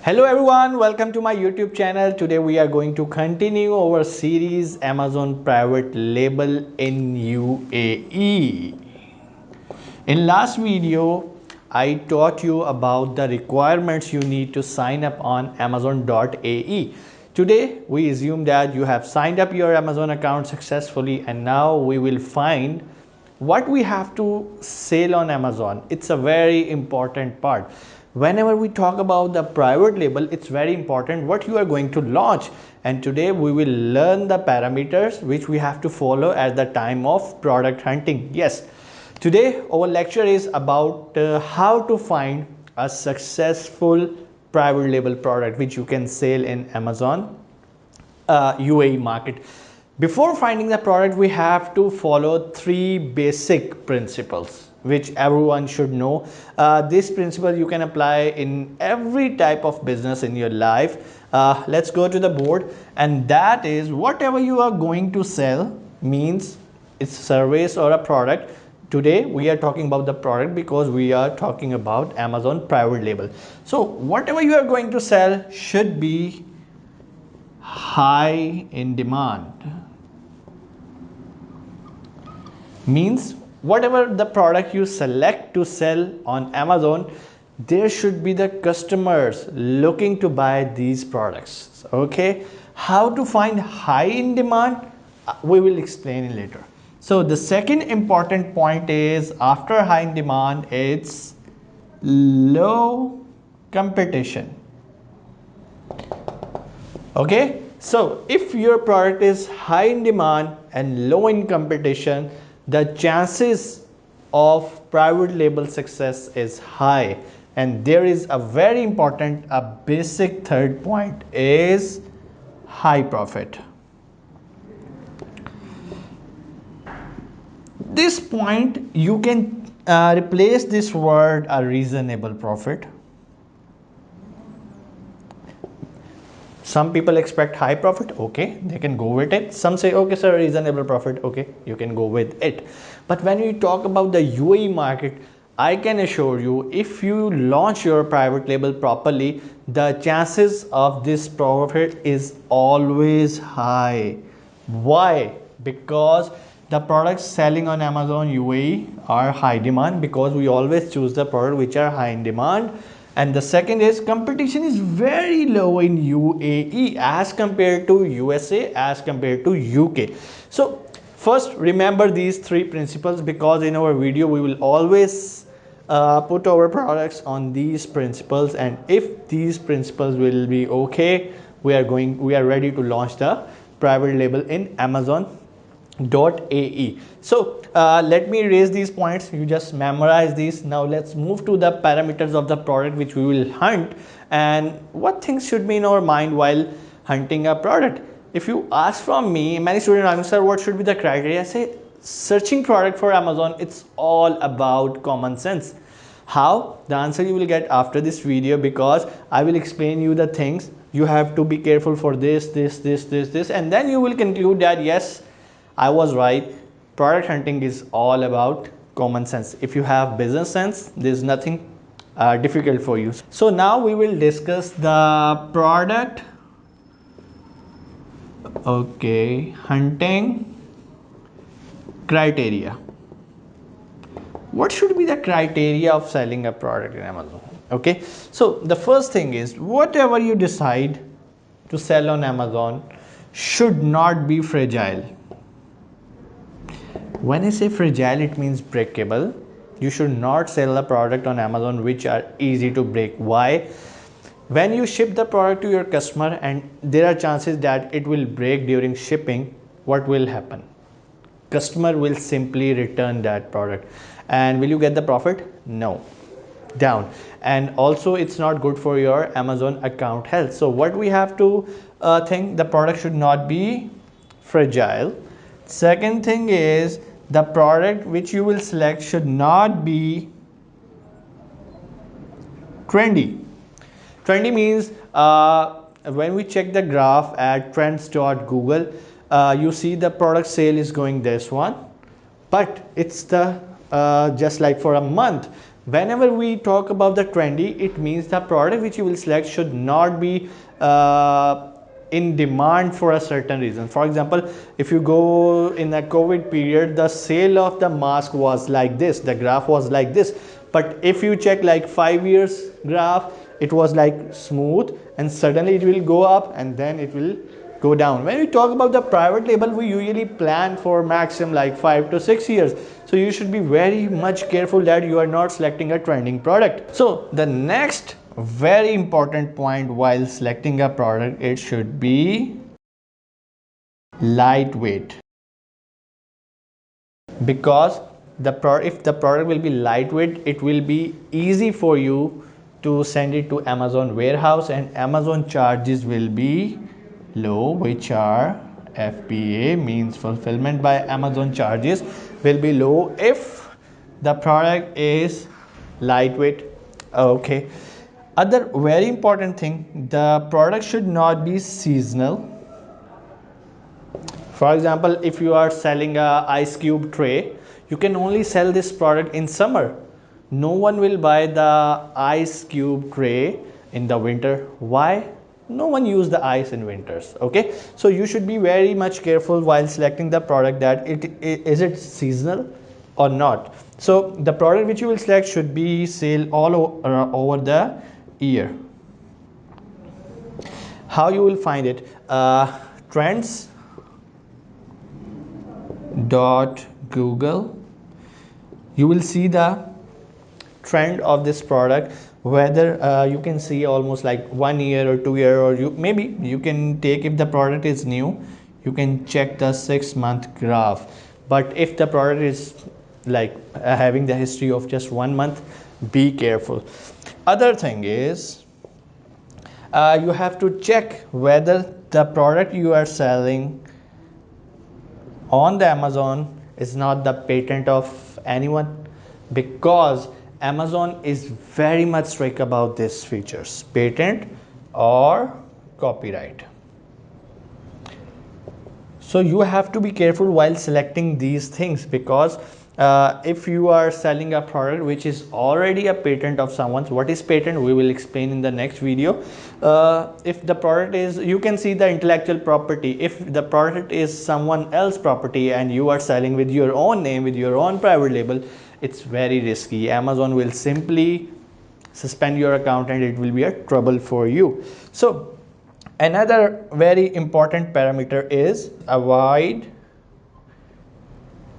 Hello everyone, welcome to my YouTube channel. Today we are going to continue our series Amazon private label in UAE. In last video, I taught you about the requirements you need to sign up on Amazon.ae. Today we assume that you have signed up your Amazon account successfully, and now we will find what we have to sell on Amazon. It's a very important part. Whenever we talk about the private label, it's very important what you are going to launch, and today we will learn the parameters which we have to follow at the time of product hunting. Yes, today our lecture is about how to find a successful private label product which you can sell in Amazon UAE market. Before finding the product, we have to follow three basic principles which everyone should know. This principle you can apply in every type of business in your life. Let's go to the board, and that is whatever you are going to sell, means it's a service or a product. Today we are talking about the product because we are talking about Amazon private label. So whatever you are going to sell should be high in demand. Means whatever the product you select to sell on Amazon, there should be the customers looking to buy these products. Okay, how to find high in demand, we will explain later. So the second important point is, after high in demand, it's low competition. Okay, so if your product is high in demand and low in competition, the chances of private label success is high. And there is a very important, a basic third point is high profit. This point you can replace this word a reasonable profit. Some people expect high profit, okay, they can go with it. Some say, okay sir, reasonable profit, okay, you can go with it. But when we talk about the UAE market, I can assure you, if you launch your private label properly, the chances of this profit is always high. Why? Because the products selling on Amazon UAE are high demand, because we always choose the product which are high in demand. And the second is, competition is very low in UAE as compared to USA, as compared to UK. So first, remember these three principles, because in our video we will always put our products on these principles, and if these principles will be okay, we are ready to launch the private label in Amazon.ae. So let me raise these points, you just memorize these. Now let's move to the parameters of the product which we will hunt, and what things should be in our mind while hunting a product. If you ask from me, many students ask, sir, what should be the criteria? I say, searching product for Amazon, it's all about common sense. How? The answer you will get after this video, because I will explain you the things you have to be careful for this, and then you will conclude that yes, I was right. Product hunting is all about common sense. If you have business sense, there's nothing difficult for you. So now we will discuss the product hunting criteria. What should be the criteria of selling a product in Amazon? Okay, so the first thing is, whatever you decide to sell on Amazon should not be fragile. When I say fragile, it means breakable. You should not sell a product on Amazon which are easy to break. Why? When you ship the product to your customer and there are chances that it will break during shipping, what will happen? Customer will simply return that product. And will you get the profit? No. Down. And also it's not good for your Amazon account health. So what we have to think, the product should not be fragile. Second thing is, the product which you will select should not be trendy. Trendy means when we check the graph at trends.google, you see the product sale is going this one, but it's the just like for a month, Whenever we talk about the trendy, it means the product which you will select should not be in demand for a certain reason. For example, if you go in the COVID period, the sale of the mask was like this, the graph was like this. But if you check like 5 years graph, it was like smooth, and suddenly it will go up and then it will go down. When we talk about the private label, we usually plan for maximum like 5 to 6 years. So you should be very much careful that you are not selecting a trending product. So the next very important point while selecting a product, it should be lightweight. Because if the product will be lightweight, it will be easy for you to send it to Amazon warehouse, and Amazon charges will be low, which are FBA, means fulfillment by Amazon charges, will be low if the product is lightweight. Okay, other very important thing, the product should not be seasonal. For example, if you are selling a ice cube tray, you can only sell this product in summer. No one will buy the ice cube tray in the winter. Why? No one use the ice in winters. Okay, so you should be very much careful while selecting the product, that is it seasonal or not. So the product which you will select should be sale all over the year. How you will find it? Trends .google, you will see the trend of this product, whether you can see almost like 1 year or 2 year, or maybe you can take, if the product is new, you can check the 6-month graph. But if the product is like having the history of just 1 month, be careful. Other thing is, you have to check whether the product you are selling on the Amazon is not the patent of anyone, because Amazon is very much strict about these features, patent or copyright. So you have to be careful while selecting these things, because if you are selling a product which is already a patent of someone's, what is patent we will explain in the next video. If the product is, you can see the intellectual property, if the product is someone else's property and you are selling with your own name, with your own private label, it's very risky. Amazon will simply suspend your account and it will be a trouble for you. So another very important parameter is avoid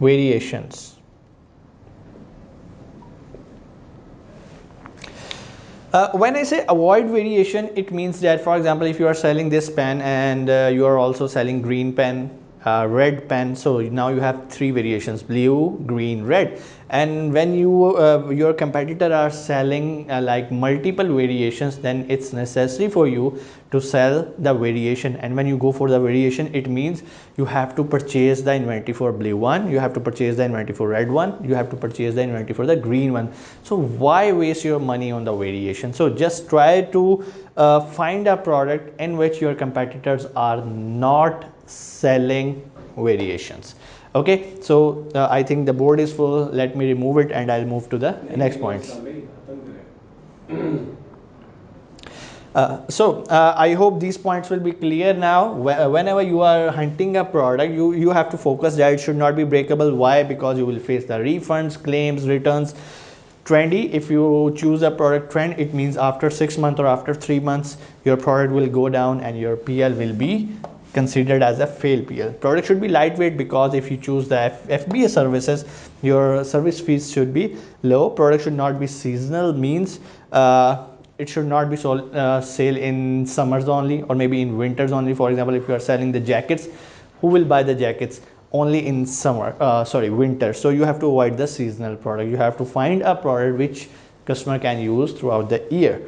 variations. When I say avoid variation, it means that, for example, if you are selling this pen and you are also selling green pen, red pen, so now you have 3 variations: blue, green, red. And when your competitor are selling like multiple variations, then it's necessary for you to sell the variation. And when you go for the variation, it means you have to purchase the inventory for blue one, you have to purchase the inventory for red one, you have to purchase the inventory for the green one. So why waste your money on the variation? So just try to find a product in which your competitors are not selling variations. Okay, so I think the board is full. Let me remove it and I'll move to the next points. I hope these points will be clear now. Whenever you are hunting a product, you have to focus that it should not be breakable. Why? Because you will face the refunds, claims, returns. Trendy, if you choose a product trend, it means after 6 months or after 3 months your product will go down and your PL will be considered as a fail PL. Product should be lightweight, because if you choose the FBA services, your service fees should be low. Product should not be seasonal, means it should not be sold sale in summers only, or maybe in winters only. For example, if you are selling the jackets, who will buy the jackets? Only in winter. So you have to avoid the seasonal product. You have to find a product which customer can use throughout the year.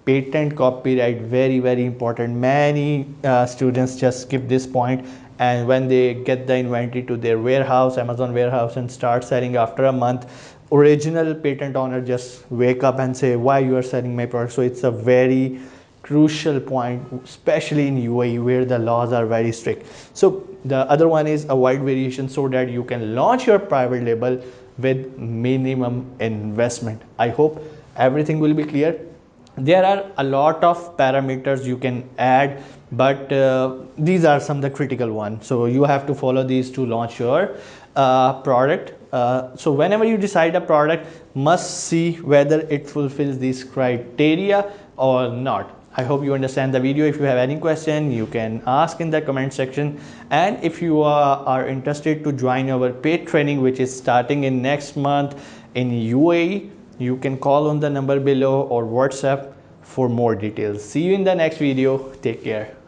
Patent, copyright, very very important. Many students just skip this point, and when they get the inventory to their warehouse, Amazon warehouse, and start selling after a month, original patent owner just wake up and say, why you are selling my product? So it's a very crucial point, especially in UAE where the laws are very strict. So the other one is avoid variation so that you can launch your private label with minimum investment. I hope everything will be clear. There are a lot of parameters you can add, but these are some of the critical ones, so you have to follow these to launch your product. So whenever you decide a product, must see whether it fulfills these criteria or not. I hope you understand the video. If you have any question, you can ask in the comment section. And if you are interested to join our paid training, which is starting in next month in UAE, you can call on the number below or WhatsApp for more details. See you in the next video. Take care.